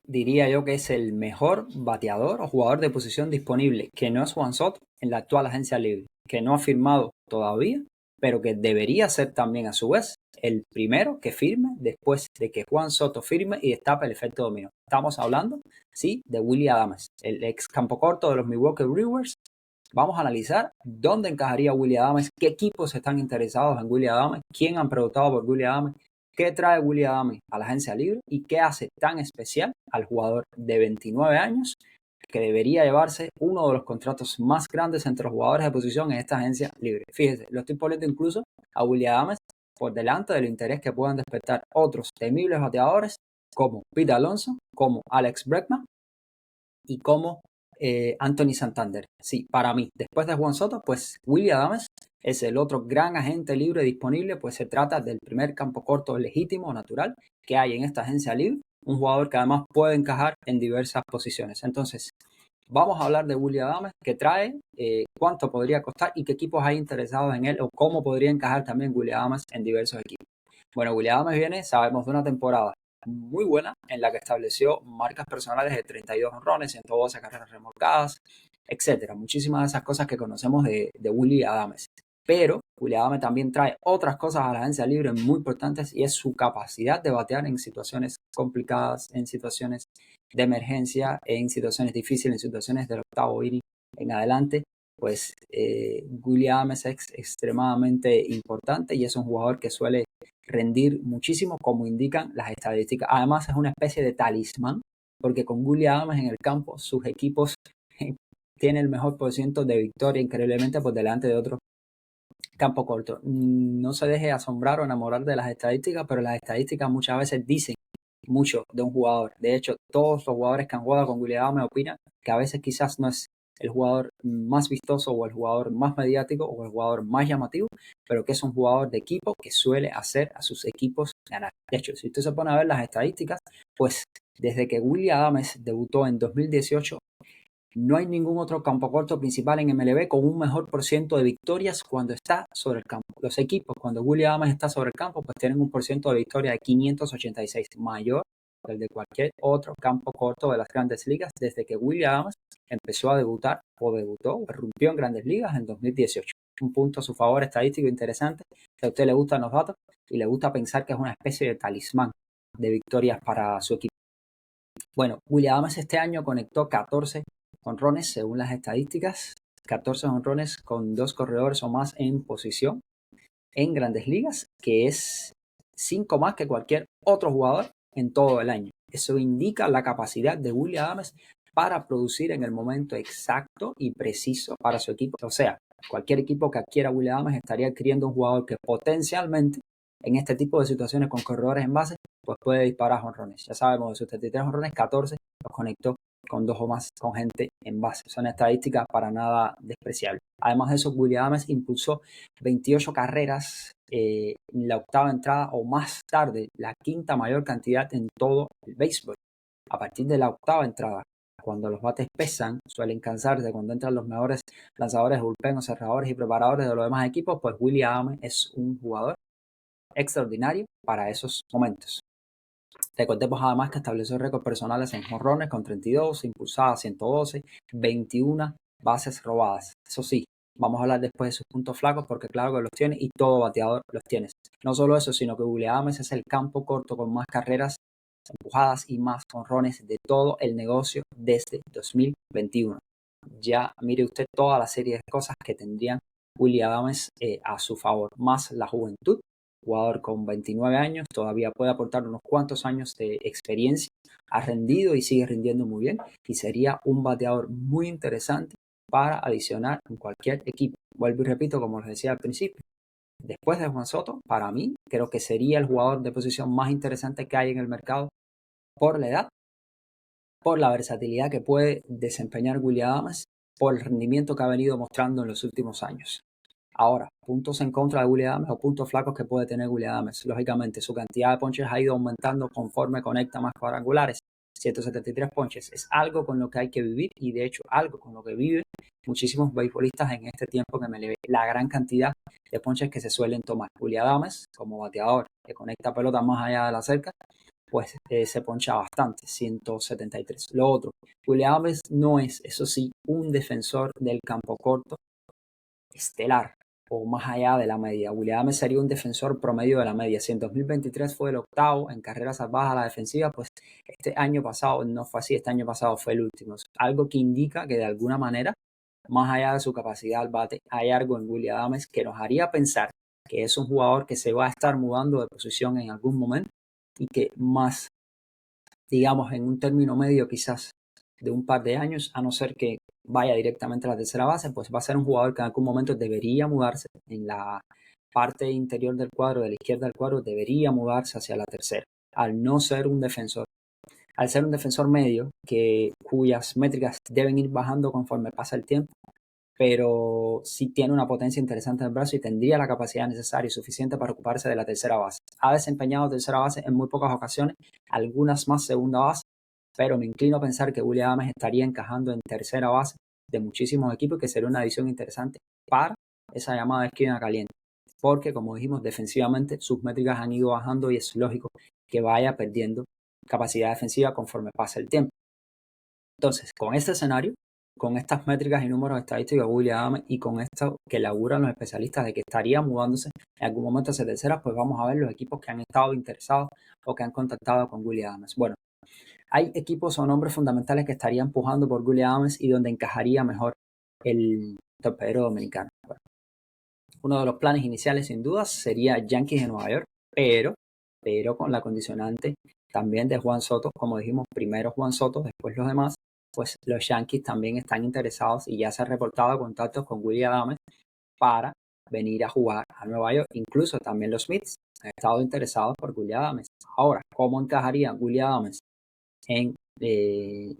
Diría yo que es el mejor bateador o jugador de posición disponible, que no es Juan Soto en la actual agencia libre, que no ha firmado todavía, pero que debería ser también a su vez el primero que firme después de que Juan Soto firme y destape el efecto dominó. Estamos hablando, sí, de Willy Adames, el ex campo corto de los Milwaukee Brewers. Vamos a analizar dónde encajaría Willy Adames, qué equipos están interesados en Willy Adames, quién han preguntado por Willy Adames, qué trae Willy Adames a la agencia libre y qué hace tan especial al jugador de 29 años que debería llevarse uno de los contratos más grandes entre los jugadores de posición en esta agencia libre. Fíjese, lo estoy poniendo incluso a Willy Adames por delante del interés que puedan despertar otros temibles bateadores como Pete Alonso, como Alex Bregman y como Anthony Santander. Sí, para mí, después de Juan Soto, pues Willy Adames es el otro gran agente libre disponible, pues se trata del primer campo corto legítimo, natural, que hay en esta agencia libre, un jugador que además puede encajar en diversas posiciones. Entonces, vamos a hablar de Willy Adames, qué trae, cuánto podría costar y qué equipos hay interesados en él o cómo podría encajar también Willy Adames en diversos equipos. Bueno, Willy Adames viene, sabemos, de una temporada muy buena en la que estableció marcas personales de 32 honrones, 112 carreras remolcadas, etcétera. Muchísimas de esas cosas que conocemos de Willy Adames. Pero Willy Adames también trae otras cosas a la agencia libre muy importantes y es su capacidad de batear en situaciones complicadas, en situaciones de emergencia, en situaciones difíciles, en situaciones del octavo inning en adelante. Pues Willy Adames es extremadamente importante y es un jugador que suele rendir muchísimo, como indican las estadísticas. Además, es una especie de talismán, porque con Willy Adames en el campo, sus equipos tienen el mejor porcentaje de victoria, increíblemente por delante de otros campo corto. No se deje asombrar o enamorar de las estadísticas, pero las estadísticas muchas veces dicen mucho de un jugador. De hecho, todos los jugadores que han jugado con Willy Adames opinan que a veces quizás no es el jugador más vistoso o el jugador más mediático o el jugador más llamativo, pero que es un jugador de equipo que suele hacer a sus equipos ganar. De hecho, si usted se pone a ver las estadísticas, pues desde que Willy Adames debutó en 2018, no hay ningún otro campo corto principal en MLB con un mejor porcentaje de victorias cuando está sobre el campo. Los equipos, cuando Willy Adames está sobre el campo, pues tienen un porcentaje de victoria de 586, mayor que el de cualquier otro campo corto de las grandes ligas desde que Willy Adames empezó a debutar o rompió en grandes ligas en 2018. Un punto a su favor estadístico interesante. Si a usted le gustan los datos y le gusta pensar que es una especie de talismán de victorias para su equipo. Bueno, Willy Adames este año conectó 14 honrones según las estadísticas, 14 honrones con 2 corredores o más en posición en grandes ligas, que es 5 más que cualquier otro jugador en todo el año. Eso indica la capacidad de Willy Adames para producir en el momento exacto y preciso para su equipo. O sea, cualquier equipo que adquiera a Willy Adames estaría adquiriendo un jugador que potencialmente en este tipo de situaciones con corredores en base, pues puede disparar honrones. Ya sabemos, de sus 33 honrones, 14 los conectó con 2 o más con gente en base. Son estadísticas para nada despreciables. Además de eso, Willy Adames impulsó 28 carreras en la octava entrada o más tarde, la quinta mayor cantidad en todo el béisbol. A partir de la octava entrada, cuando los bates pesan, suelen cansarse, cuando entran los mejores lanzadores, bullpen, cerradores y preparadores de los demás equipos, pues Willy Adames es un jugador extraordinario para esos momentos. Recordemos además que estableció récords personales en jonrones con 32, impulsadas 112, 21 bases robadas. Eso sí, vamos a hablar después de sus puntos flacos porque claro que los tiene y todo bateador los tiene. No solo eso, sino que Willy Adames es el campo corto con más carreras empujadas y más jonrones de todo el negocio desde 2021. Ya mire usted toda la serie de cosas que tendrían Willy Adames a su favor, más la juventud. Jugador con 29 años, todavía puede aportar unos cuantos años de experiencia, ha rendido y sigue rindiendo muy bien y sería un bateador muy interesante para adicionar en cualquier equipo. Vuelvo y repito, como les decía al principio, después de Juan Soto, para mí creo que sería el jugador de posición más interesante que hay en el mercado por la edad, por la versatilidad que puede desempeñar Willy Adames, por el rendimiento que ha venido mostrando en los últimos años. Ahora, puntos en contra de Willy Adames o puntos flacos que puede tener Willy Adames. Lógicamente, su cantidad de ponches ha ido aumentando conforme conecta más cuadrangulares. 173 ponches es algo con lo que hay que vivir y de hecho algo con lo que viven muchísimos beisbolistas en este tiempo que me le ve la gran cantidad de ponches que se suelen tomar. Willy Adames, como bateador que conecta pelota más allá de la cerca, pues se poncha bastante, 173. Lo otro, William Adams no es, eso sí, un defensor del campo corto estelar o más allá de la media. William Adams sería un defensor promedio de la media. Si en 2023 fue el octavo en carreras salvadas a la defensiva, pues este año pasado no fue así, este año pasado fue el último. Algo que indica que de alguna manera, más allá de su capacidad al bate, hay algo en William Adams que nos haría pensar que es un jugador que se va a estar mudando de posición en algún momento y que más, digamos, en un término medio quizás de un par de años, a no ser que vaya directamente a la tercera base, pues va a ser un jugador que en algún momento debería mudarse en la parte interior del cuadro, de la izquierda del cuadro, debería mudarse hacia la tercera, al no ser un defensor. Al ser un defensor medio, cuyas métricas deben ir bajando conforme pasa el tiempo, pero sí tiene una potencia interesante en el brazo y tendría la capacidad necesaria y suficiente para ocuparse de la tercera base. Ha desempeñado tercera base en muy pocas ocasiones, algunas más segunda base, pero me inclino a pensar que William Adams estaría encajando en tercera base de muchísimos equipos, que sería una adición interesante para esa llamada esquina caliente, porque como dijimos, defensivamente sus métricas han ido bajando y es lógico que vaya perdiendo capacidad defensiva conforme pasa el tiempo. Entonces, con este escenario, con estas métricas y números estadísticos de William Adams y con esto que laburan los especialistas de que estaría mudándose en algún momento hacia terceras, pues vamos a ver los equipos que han estado interesados o que han contactado con William Adams. Bueno, hay equipos o nombres fundamentales que estarían empujando por William Adams y donde encajaría mejor el torpedero dominicano. Bueno, uno de los planes iniciales, sin dudas, sería Yankees de Nueva York, pero con la condicionante también de Juan Soto. Como dijimos, primero Juan Soto, después los demás. Pues los Yankees también están interesados y ya se han reportado contactos con William Adams para venir a jugar a Nueva York. Incluso también los Mets han estado interesados por William Adams. Ahora, ¿cómo encajaría William Adams en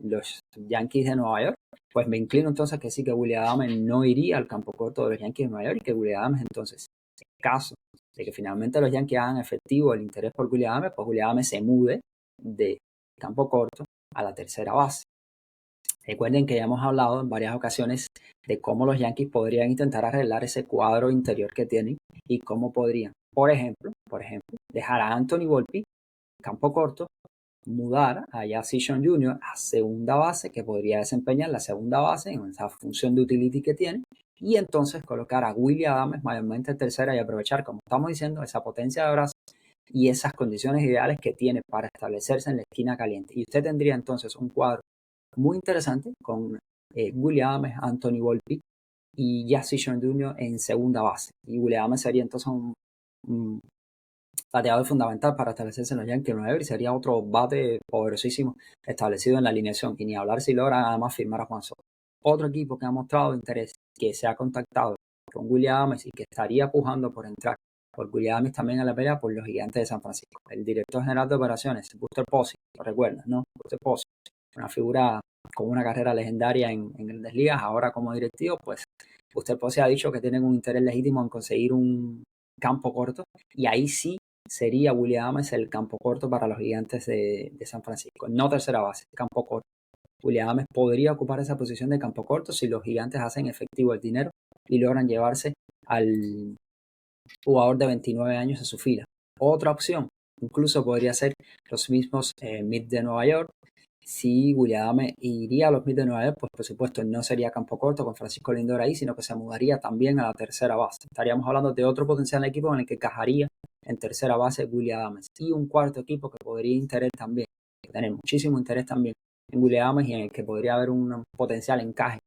los Yankees de Nueva York? Pues me inclino entonces que sí, que William Adams no iría al campo corto de los Yankees de Nueva York y que William Adams entonces, en caso de que finalmente los Yankees hagan efectivo el interés por William Adams, pues William Adams se mude de campo corto a la tercera base. Recuerden que ya hemos hablado en varias ocasiones de cómo los Yankees podrían intentar arreglar ese cuadro interior que tienen y cómo podrían, por ejemplo, dejar a Anthony Volpe campo corto, mudar a Jazz Cishon Jr. a segunda base, que podría desempeñar la segunda base en esa función de utility que tiene, y entonces colocar a William Adams mayormente en tercera y aprovechar, como estamos diciendo, esa potencia de brazo y esas condiciones ideales que tiene para establecerse en la esquina caliente. Y usted tendría entonces un cuadro muy interesante con William Adams, Anthony Volpe y Jazz Cishon Jr. en segunda base. Y William Adams sería entonces un bateador fundamental para establecerse en los Yankees de Nueva York y sería otro bate poderosísimo establecido en la alineación. Y ni hablar si logra además firmar a Juan Soto. Otro equipo que ha mostrado interés, que se ha contactado con William Adams y que estaría pujando por entrar por William Adams también a la pelea por los Gigantes de San Francisco. El director general de operaciones, Buster Posey, lo recuerdas, ¿no? Buster Posey, una figura con una carrera legendaria en Grandes Ligas, ahora como directivo, pues Buster Posey ha dicho que tienen un interés legítimo en conseguir un campo corto y ahí sí sería William Adams el campo corto para los Gigantes de San Francisco, no tercera base, campo corto. William Adams podría ocupar esa posición de campo corto si los Gigantes hacen efectivo el dinero y logran llevarse al jugador de 29 años a su fila. Otra opción, incluso podría ser los mismos Mets de Nueva York. Si William Adams iría a los Mets de Nueva York, pues por supuesto no sería campo corto con Francisco Lindor ahí, sino que se mudaría también a la tercera base. Estaríamos hablando de otro potencial equipo en el que encajaría en tercera base William Adams. Y un cuarto equipo que podría tener muchísimo interés también en William Adams y en el que podría haber un potencial encaje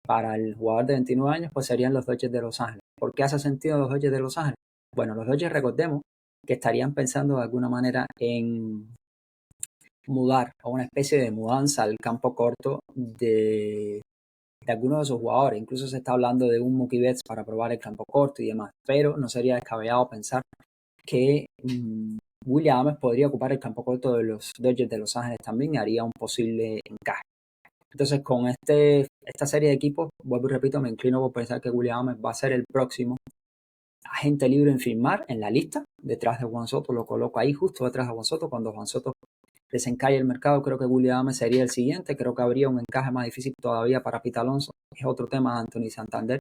para el jugador de 29 años, pues serían los Dodgers de Los Ángeles. ¿Por qué hace sentido los Dodgers de Los Ángeles? Bueno, los Dodgers, recordemos que estarían pensando de alguna manera en mudar a una especie de mudanza al campo corto de algunos de sus jugadores. Incluso se está hablando de un Mookie Betts para probar el campo corto y demás, pero no sería descabellado pensar que William Adams podría ocupar el campo corto de los Dodgers de Los Ángeles también y haría un posible encaje. Entonces, con esta serie de equipos, vuelvo y repito, me inclino por pensar que William Adams va a ser el próximo agente libre en firmar en la lista, detrás de Juan Soto. Lo coloco ahí justo detrás de Juan Soto, cuando Juan Soto desencalle el mercado, creo que Willy Adames sería el siguiente. Creo que habría un encaje más difícil todavía para Pete Alonso. Es otro tema de Anthony Santander,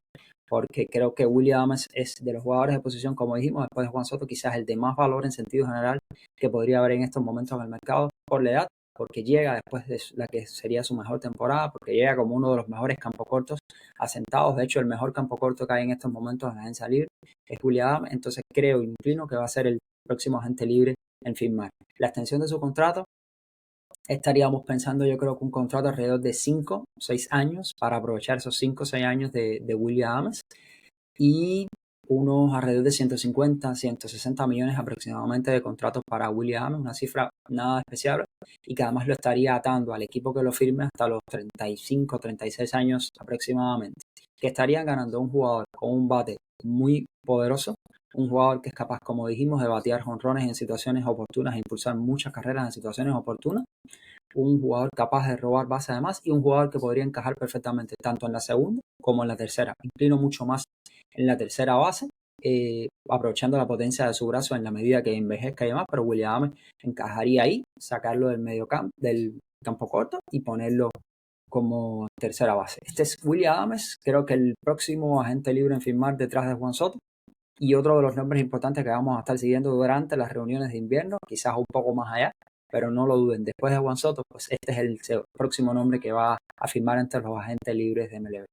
porque creo que Willy Adames es de los jugadores de posición, como dijimos, después de Juan Soto, quizás el de más valor en sentido general que podría haber en estos momentos en el mercado por la edad, porque llega después de la que sería su mejor temporada, porque llega como uno de los mejores campos cortos asentados. De hecho, el mejor campo corto que hay en estos momentos en la agencia libre es Willy Adames. Entonces creo, inclino que va a ser el próximo agente libre en firmar. La extensión de su contrato, estaríamos pensando, yo creo que un contrato alrededor de 5 o 6 años para aprovechar esos 5 o 6 años de Willy Adames, y unos alrededor de 150, 160 millones aproximadamente de contratos para Willy Adames, una cifra nada especial, y que además lo estaría atando al equipo que lo firme hasta los 35, 36 años aproximadamente, que estarían ganando un jugador con un bate muy poderoso, un jugador que es capaz, como dijimos, de batear jonrones en situaciones oportunas e impulsar muchas carreras en situaciones oportunas, un jugador capaz de robar base además, y un jugador que podría encajar perfectamente tanto en la segunda como en la tercera. Inclino mucho más en la tercera base, aprovechando la potencia de su brazo en la medida que envejezca y demás, pero Willy Adames encajaría ahí, sacarlo del medio campo, del campo corto, y ponerlo como tercera base. Este es Willy Adames, creo que el próximo agente libre en firmar detrás de Juan Soto, y otro de los nombres importantes que vamos a estar siguiendo durante las reuniones de invierno, quizás un poco más allá, pero no lo duden. Después de Juan Soto, pues este es el próximo nombre que va a firmar entre los agentes libres de MLB.